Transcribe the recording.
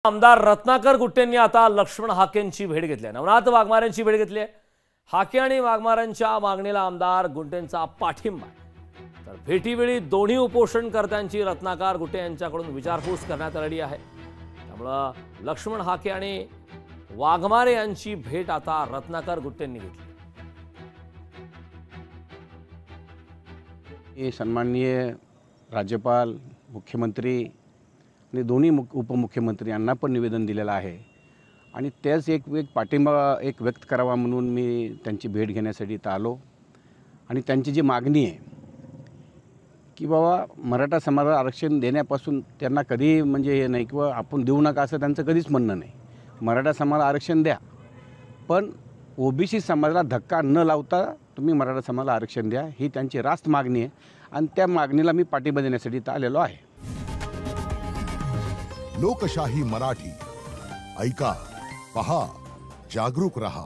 आमदार रत्नाकर गुट्टेंनी आता लक्ष्मण हाकेंची भेट घेतली आहे। नवनाथ वाघमारेंची भेट घेतली आहे। हाके आणि वाघमारेंच्या मागणीला आमदार गुट्टेंचा पाठिंबा। तर भेटीवेळी दोन्ही उपोषणकर्त्यांची रत्नाकर गुट्टे यांच्याकडून विचारपूस करण्यात आली आहे। त्यामुळे लक्ष्मण हाके आणि वाघमारे यांची भेट आता रत्नाकर गुट्टेंनी घेतली। सन्माननीय राज्यपाल, मुख्यमंत्री आणि दोन्ही उपमुख्यमंत्री यांना पण निवेदन दिलेलं आहे आणि त्याच एक पाठिंबा व्यक्त करावा म्हणून मी त्यांची भेट घेण्यासाठी इथं आलो। आणि त्यांची जी मागणी आहे की बाबा मराठा समाजाला आरक्षण देण्यापासून त्यांना कधी म्हणजे हे नाही किंवा आपण देऊ नका असं त्यांचं कधीच म्हणणं नाही। मराठा समाजाला आरक्षण द्या, पण ओबीसी समाजाला धक्का न लावता तुम्ही मराठा समाजाला आरक्षण द्या, ही त्यांची रास्त मागणी आहे आणि त्या मागणीला मी पाठिंबा देण्यासाठी इथं आलेलो आहे। लोकशाही मराठी ऐका, पहा, जागरूक रहा।